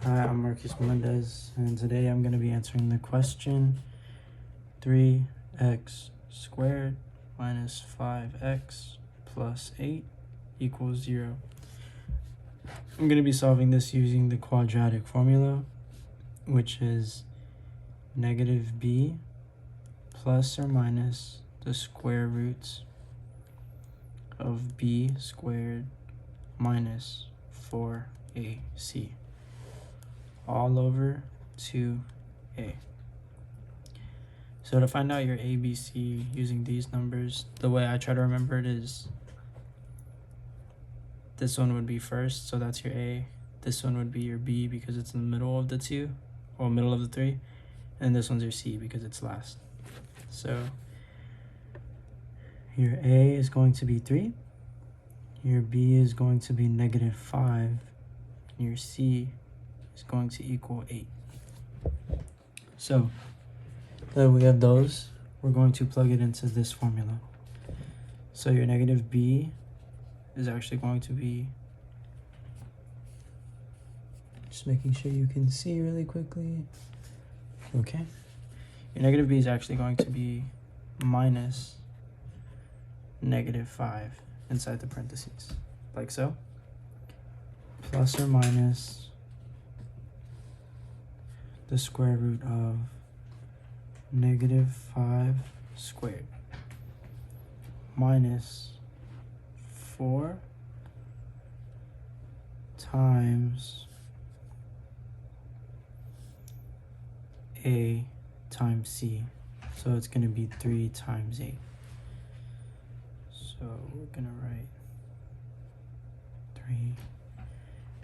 Hi, I'm Marcus Melendez, and today I'm going to be answering the question 3x squared minus 5x plus 8 equals 0. I'm going to be solving this using the quadratic formula, which is negative b plus or minus the square roots of b squared minus 4ac all over 2a. So to find out your ABC using these numbers, the way I try to remember it is this one would be first, so that's your A. This one would be your B because it's in the middle of the two, or middle of the three. And this one's your C because it's last. So your A is going to be 3. Your B is going to be negative 5. And your C is going to equal 8. So that we have those, we're going to plug it into this formula. So your negative b is actually going to be, just making sure you can see really quickly. Okay. Your negative b is actually going to be minus negative 5 inside the parentheses, like so. Plus or minus the square root of negative 5 squared minus 4 times a times c. So it's going to be 3 times 8. So we're going to write 3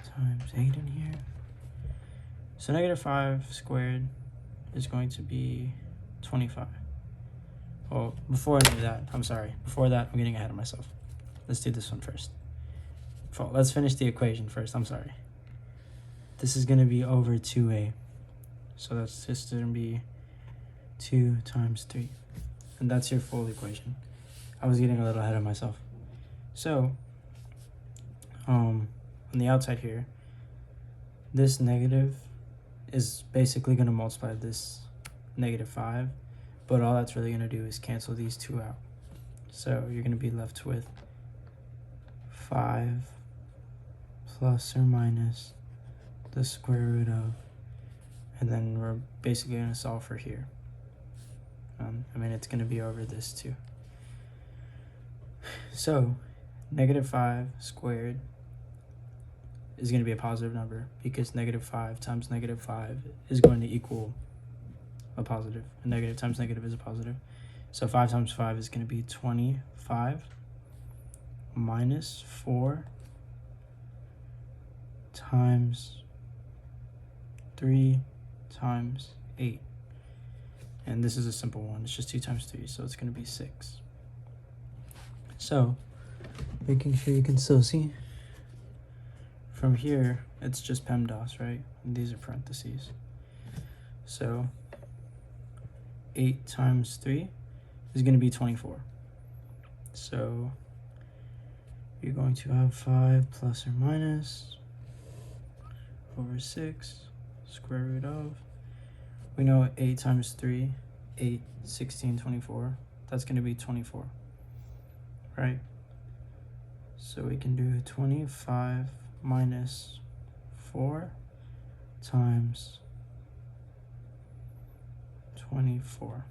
times 8 in here. So negative 5 squared is going to be 25. Well, before any of that, I'm sorry. Before that, I'm getting ahead of myself. Let's do this one first. Let's finish the equation first. I'm sorry. This is going to be over 2a. So that's just going to be 2 times 3. And that's your full equation. I was getting a little ahead of myself. So, on the outside here, this negative is basically going to multiply this negative 5. But all that's really going to do is cancel these two out. So you're going to be left with 5 plus or minus the square root of, and then we're basically going to solve for here. It's going to be over this too. So negative 5 squared is going to be a positive number because negative 5 times negative 5 is going to equal a positive. A negative times negative is a positive. So 5 times 5 is going to be 25 minus 4 times 3 times 8. And this is a simple one. It's just 2 times 3, so it's going to be 6. So, making sure you can still see. From here, it's just PEMDAS, right? And these are parentheses. So 8 times 3 is going to be 24. So you're going to have 5 plus or minus over 6 square root of. We know 8 times 3, 8, 16, 24. That's going to be 24, right? So we can do 25 minus 4 times 24.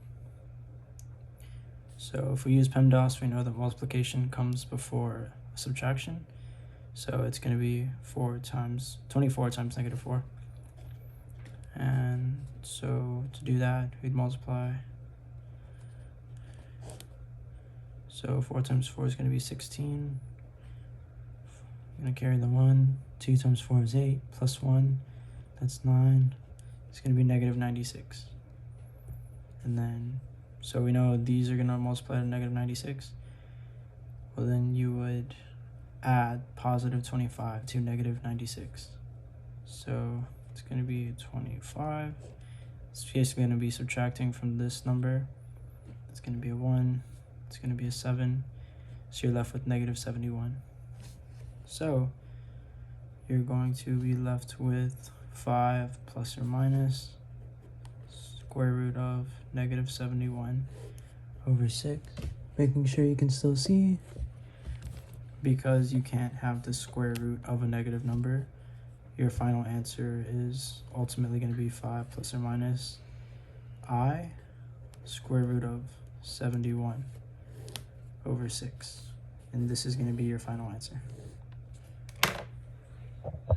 So if we use PEMDAS, we know that multiplication comes before subtraction. So it's going to be 24 times negative 4. And so to do that, we'd multiply. So 4 times 4 is going to be 16. I'm going to carry the 1. 2 times 4 is 8, plus 1, that's 9. It's going to be negative 96. And then, so we know these are going to multiply to negative 96. Well, then you would add positive 25 to negative 96. So it's going to be 25. It's basically going to be subtracting from this number. It's going to be a 1. It's going to be a 7. So you're left with negative 71. So you're going to be left with 5 plus or minus square root of negative 71 over 6. Making sure you can still see, because you can't have the square root of a negative number, your final answer is ultimately going to be 5 plus or minus I square root of 71 over 6. And this is going to be your final answer.